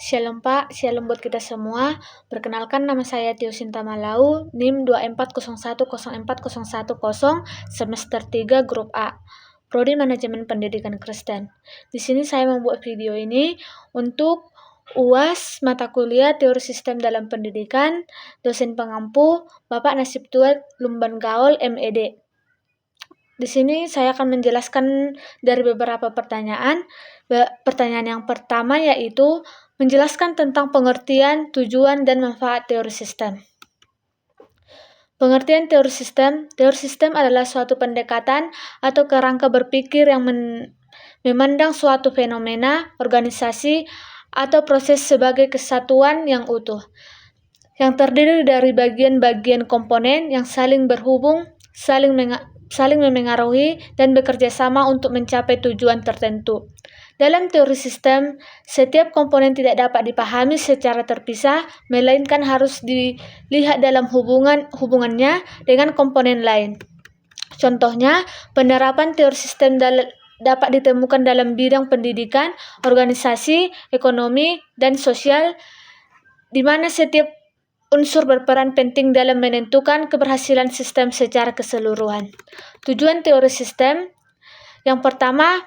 Shalom Pak, shalom buat kita semua. Perkenalkan, nama saya Tio Sinta Malau, NIM 2401040110, semester 3 grup A, Prodi Manajemen Pendidikan Kristen. Di sini saya membuat video ini untuk UAS mata kuliah Teori Sistem dalam Pendidikan, dosen pengampu Bapak Nasib Tuat Lumban Gaul MED. Di sini saya akan menjelaskan dari beberapa pertanyaan. Pertanyaan yang pertama yaitu menjelaskan tentang pengertian, tujuan, dan manfaat teori sistem. Pengertian teori sistem adalah suatu pendekatan atau kerangka berpikir yang memandang suatu fenomena, organisasi, atau proses sebagai kesatuan yang utuh, yang terdiri dari bagian-bagian komponen yang saling berhubung, saling memengaruhi, dan bekerja sama untuk mencapai tujuan tertentu. Dalam teori sistem, setiap komponen tidak dapat dipahami secara terpisah, melainkan harus dilihat dalam hubungannya dengan komponen lain. Contohnya, penerapan teori sistem dapat ditemukan dalam bidang pendidikan, organisasi, ekonomi, dan sosial, di mana setiap unsur berperan penting dalam menentukan keberhasilan sistem secara keseluruhan. Tujuan teori sistem yang pertama,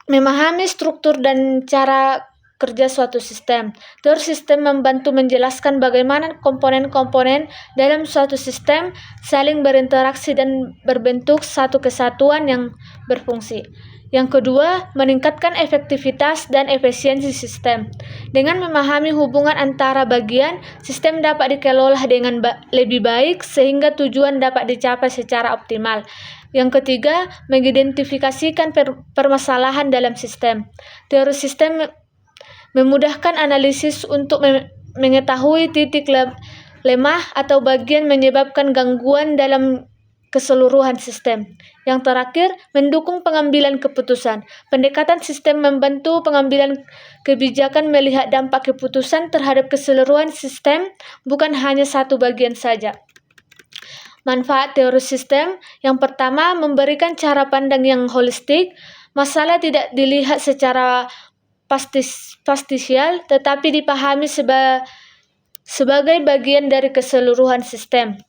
memahami struktur dan cara kerja suatu sistem. Teori sistem membantu menjelaskan bagaimana komponen-komponen dalam suatu sistem saling berinteraksi dan berbentuk satu kesatuan yang berfungsi. Yang kedua, meningkatkan efektivitas dan efisiensi sistem. Dengan memahami hubungan antara bagian, sistem dapat dikelola dengan lebih baik sehingga tujuan dapat dicapai secara optimal. Yang ketiga, mengidentifikasikan permasalahan dalam sistem. Teori sistem memudahkan analisis untuk mengetahui titik lemah atau bagian menyebabkan gangguan dalam keseluruhan sistem. Yang terakhir, mendukung pengambilan keputusan. Pendekatan sistem membantu pengambilan kebijakan melihat dampak keputusan terhadap keseluruhan sistem, bukan hanya satu bagian saja. Manfaat teori sistem yang pertama, memberikan cara pandang yang holistik. Masalah tidak dilihat secara pastisial, tetapi dipahami sebagai bagian dari keseluruhan sistem.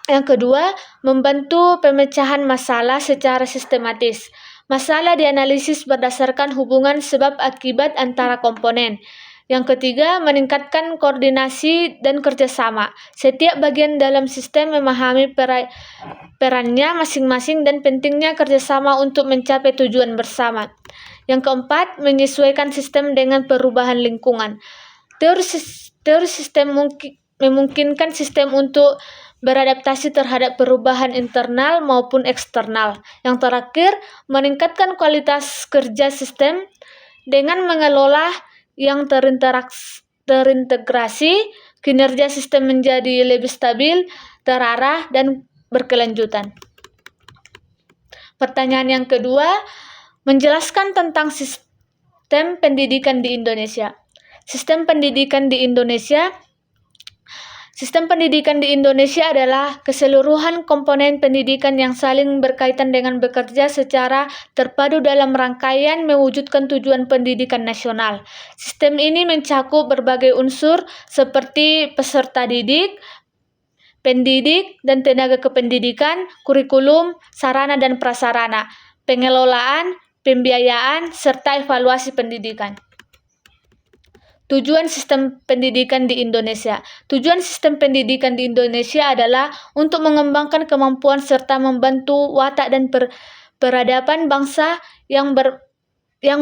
Yang kedua, membantu pemecahan masalah secara sistematis. Masalah dianalisis berdasarkan hubungan sebab akibat antara komponen. Yang ketiga, meningkatkan koordinasi dan kerjasama. Setiap bagian dalam sistem memahami perannya masing-masing dan pentingnya kerjasama untuk mencapai tujuan bersama. Yang keempat, menyesuaikan sistem dengan perubahan lingkungan. Teori sistem memungkinkan sistem untuk beradaptasi terhadap perubahan internal maupun eksternal. Yang terakhir, meningkatkan kualitas kerja sistem dengan mengelola yang terintegrasi. Kinerja sistem menjadi lebih stabil, terarah, dan berkelanjutan. Pertanyaan yang kedua, menjelaskan tentang sistem pendidikan di Indonesia. Sistem pendidikan di Indonesia adalah keseluruhan komponen pendidikan yang saling berkaitan dengan bekerja secara terpadu dalam rangkaian mewujudkan tujuan pendidikan nasional. Sistem ini mencakup berbagai unsur seperti peserta didik, pendidik dan tenaga kependidikan, kurikulum, sarana dan prasarana, pengelolaan, pembiayaan, serta evaluasi pendidikan. Tujuan sistem pendidikan di Indonesia. Tujuan sistem pendidikan di Indonesia adalah untuk mengembangkan kemampuan serta membantu watak dan peradaban bangsa yang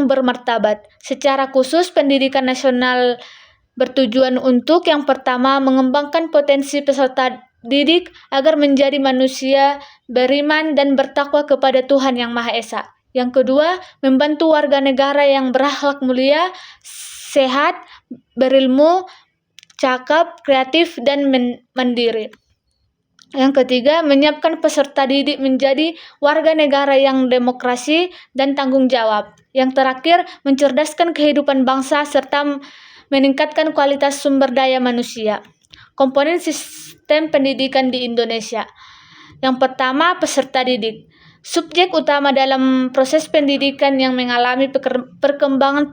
bermartabat. Secara khusus, pendidikan nasional bertujuan untuk yang pertama, mengembangkan potensi peserta didik agar menjadi manusia beriman dan bertakwa kepada Tuhan Yang Maha Esa. Yang kedua, membantu warga negara yang berakhlak mulia, sehat, berilmu, cakap, kreatif, dan mandiri. Yang ketiga, menyiapkan peserta didik menjadi warga negara yang demokrasi dan tanggung jawab. Yang terakhir, mencerdaskan kehidupan bangsa serta meningkatkan kualitas sumber daya manusia. Komponen sistem pendidikan di Indonesia. Yang pertama, peserta didik. Subjek utama dalam proses pendidikan yang mengalami perkembangan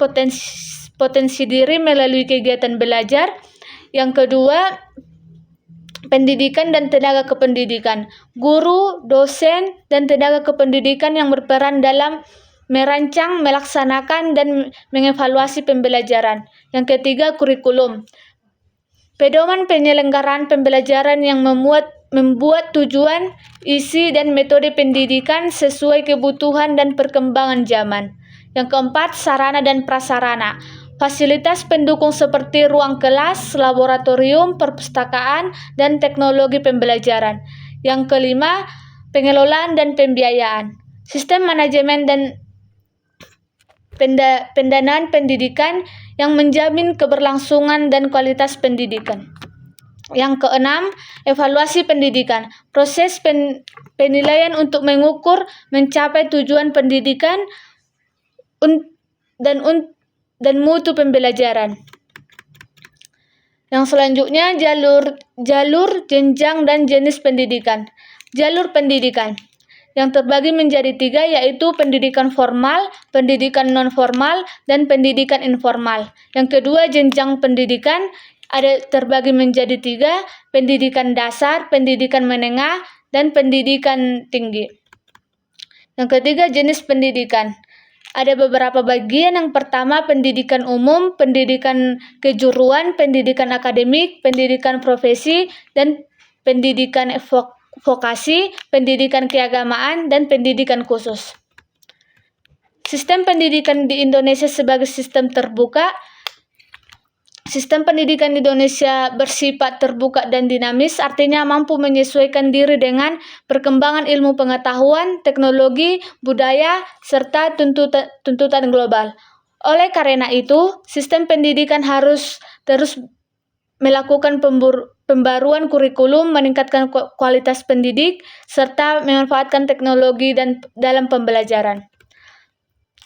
potensi diri melalui kegiatan belajar. Yang kedua, pendidikan dan tenaga kependidikan. Guru, dosen, dan tenaga kependidikan yang berperan dalam merancang, melaksanakan, dan mengevaluasi pembelajaran. Yang ketiga, kurikulum. Pedoman penyelenggaraan pembelajaran yang membuat tujuan, isi, dan metode pendidikan sesuai kebutuhan dan perkembangan zaman. Yang keempat, sarana dan prasarana. Fasilitas pendukung seperti ruang kelas, laboratorium, perpustakaan, dan teknologi pembelajaran. Yang kelima, pengelolaan dan pembiayaan. Sistem manajemen dan pendanaan pendidikan yang menjamin keberlangsungan dan kualitas pendidikan. Yang keenam, evaluasi pendidikan. Proses penilaian untuk mengukur mencapai tujuan pendidikan dan mutu pembelajaran. Yang selanjutnya, jalur, jenjang, dan jenis pendidikan. Jalur pendidikan yang terbagi menjadi 3, yaitu pendidikan formal, pendidikan non-formal, dan pendidikan informal. Yang kedua, jenjang pendidikan ada terbagi menjadi 3, pendidikan dasar, pendidikan menengah, dan pendidikan tinggi. Yang ketiga, jenis pendidikan. Ada beberapa bagian. Yang pertama, pendidikan umum, pendidikan kejuruan, pendidikan akademik, pendidikan profesi, dan pendidikan vokasi, pendidikan keagamaan, dan pendidikan khusus. Sistem pendidikan di Indonesia sebagai sistem terbuka. Sistem pendidikan di Indonesia bersifat terbuka dan dinamis, artinya mampu menyesuaikan diri dengan perkembangan ilmu pengetahuan, teknologi, budaya, serta tuntutan global. Oleh karena itu, sistem pendidikan harus terus melakukan pembaruan kurikulum, meningkatkan kualitas pendidik, serta memanfaatkan teknologi dalam pembelajaran.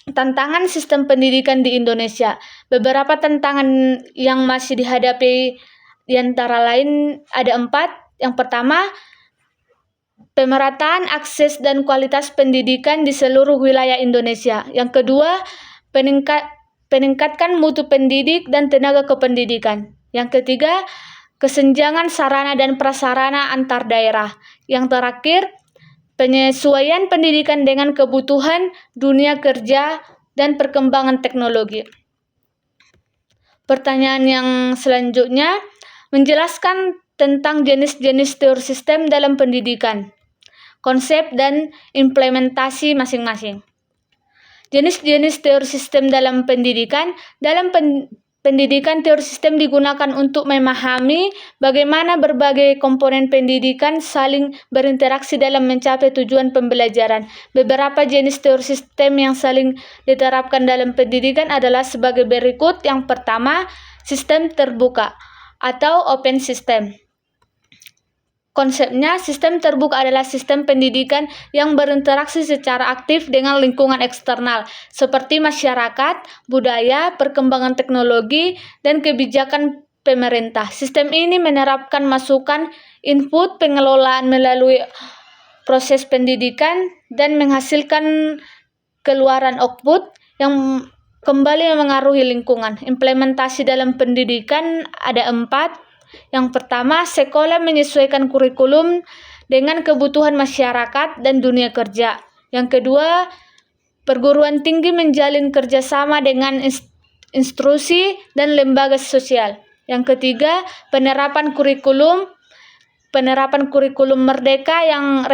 Tantangan sistem pendidikan di Indonesia. Beberapa tantangan yang masih dihadapi di antara lain ada 4. Yang pertama, pemerataan akses dan kualitas pendidikan di seluruh wilayah Indonesia. Yang kedua, peningkatkan mutu pendidik dan tenaga kependidikan. Yang ketiga, kesenjangan sarana dan prasarana antar daerah. Yang terakhir, penyesuaian pendidikan dengan kebutuhan dunia kerja dan perkembangan teknologi. Pertanyaan yang selanjutnya, menjelaskan tentang jenis-jenis teori sistem dalam pendidikan, konsep dan implementasi masing-masing. Jenis-jenis teori sistem dalam pendidikan. Dalam pendidikan, teori sistem digunakan untuk memahami bagaimana berbagai komponen pendidikan saling berinteraksi dalam mencapai tujuan pembelajaran. Beberapa jenis teori sistem yang saling diterapkan dalam pendidikan adalah sebagai berikut. Yang pertama, sistem terbuka atau open system. Konsepnya, sistem terbuka adalah sistem pendidikan yang berinteraksi secara aktif dengan lingkungan eksternal, seperti masyarakat, budaya, perkembangan teknologi, dan kebijakan pemerintah. Sistem ini menerapkan masukan, input, pengelolaan melalui proses pendidikan, dan menghasilkan keluaran output yang kembali memengaruhi lingkungan. Implementasi dalam pendidikan ada 4. Yang pertama, sekolah menyesuaikan kurikulum dengan kebutuhan masyarakat dan dunia kerja. Yang kedua, perguruan tinggi menjalin kerjasama dengan institusi dan lembaga sosial. Yang ketiga, penerapan kurikulum merdeka yang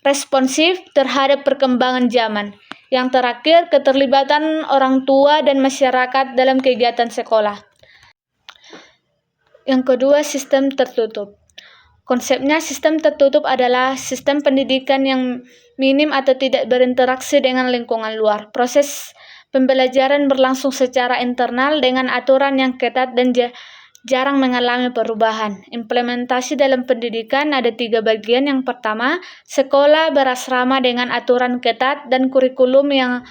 responsif terhadap perkembangan zaman. Yang terakhir, keterlibatan orang tua dan masyarakat dalam kegiatan sekolah. Yang kedua, sistem tertutup. Konsepnya, sistem tertutup adalah sistem pendidikan yang minim atau tidak berinteraksi dengan lingkungan luar. Proses pembelajaran berlangsung secara internal dengan aturan yang ketat dan jarang mengalami perubahan. Implementasi dalam pendidikan ada 3 bagian. Yang pertama, sekolah berasrama dengan aturan ketat dan kurikulum yang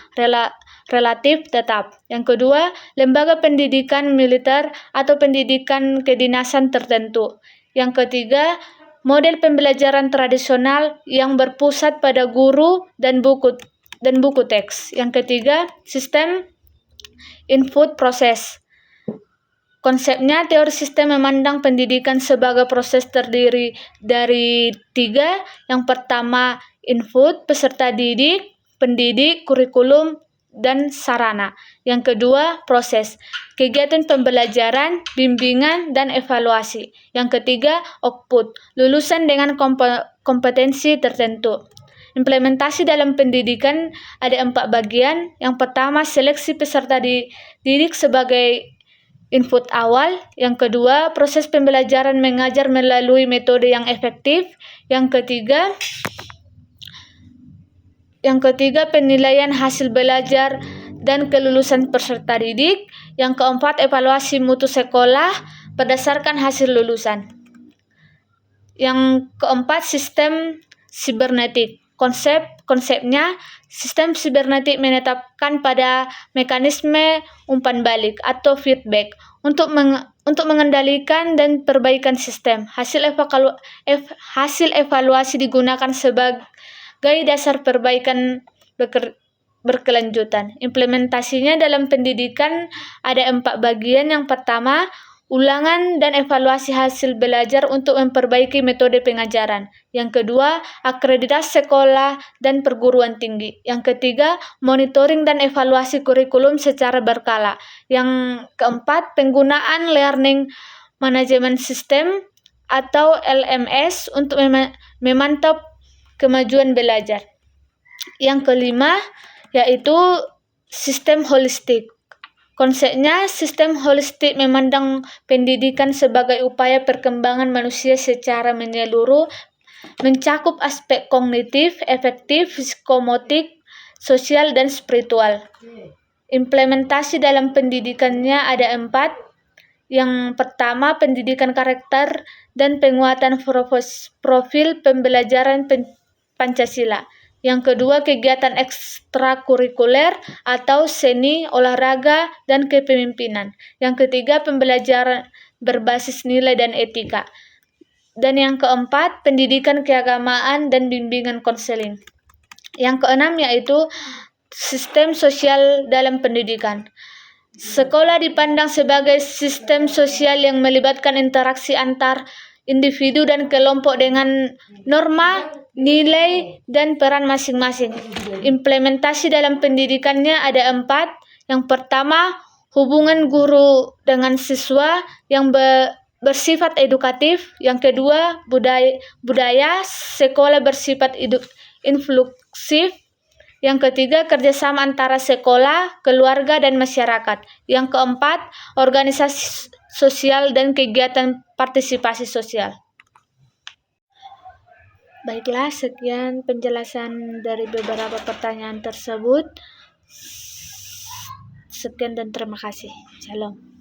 relatif tetap. Yang kedua, lembaga pendidikan militer atau pendidikan kedinasan tertentu. Yang ketiga, model pembelajaran tradisional yang berpusat pada guru dan buku teks. Yang ketiga, sistem input proses. Konsepnya, teori sistem memandang pendidikan sebagai proses terdiri dari 3. Yang pertama, input, peserta didik, pendidik, kurikulum, dan sarana. Yang kedua, proses, kegiatan pembelajaran, bimbingan, dan evaluasi. Yang ketiga, output, lulusan dengan kompetensi tertentu. Implementasi dalam pendidikan ada 4 bagian. Yang pertama, seleksi peserta didik sebagai input awal. Yang kedua, proses pembelajaran mengajar melalui metode yang efektif. Yang ketiga, penilaian hasil belajar dan kelulusan peserta didik. Yang keempat, evaluasi mutu sekolah berdasarkan hasil lulusan. Yang keempat, sistem sibernetik. Konsepnya, sistem sibernetik menetapkan pada mekanisme umpan balik atau feedback untuk mengendalikan dan perbaikan sistem. Hasil evaluasi digunakan sebagai dasar perbaikan berkelanjutan. Implementasinya dalam pendidikan ada 4 bagian. Yang pertama, ulangan dan evaluasi hasil belajar untuk memperbaiki metode pengajaran. Yang kedua, akreditasi sekolah dan perguruan tinggi. Yang ketiga, monitoring dan evaluasi kurikulum secara berkala. Yang keempat, penggunaan learning management system atau LMS untuk memantau kemajuan belajar. Yang kelima, yaitu sistem holistik. Konsepnya, sistem holistik memandang pendidikan sebagai upaya perkembangan manusia secara menyeluruh, mencakup aspek kognitif, afektif, psikomotorik, sosial, dan spiritual. Implementasi dalam pendidikannya ada 4. Yang pertama, pendidikan karakter dan penguatan profil pembelajaran Pancasila. Yang kedua, kegiatan ekstrakurikuler atau seni, olahraga, dan kepemimpinan. Yang ketiga, pembelajaran berbasis nilai dan etika. Dan yang keempat, pendidikan keagamaan dan bimbingan konseling. Yang keenam, yaitu sistem sosial dalam pendidikan. Sekolah dipandang sebagai sistem sosial yang melibatkan interaksi antar individu dan kelompok dengan norma, nilai, dan peran masing-masing. Implementasi dalam pendidikannya ada 4. Yang pertama, hubungan guru dengan siswa yang bersifat edukatif. Yang kedua, budaya sekolah bersifat inklusif. Yang ketiga, kerjasama antara sekolah, keluarga, dan masyarakat. Yang keempat, organisasi sosial dan kegiatan partisipasi sosial. Baiklah, sekian penjelasan dari beberapa pertanyaan tersebut. Sekian dan terima kasih. Shalom.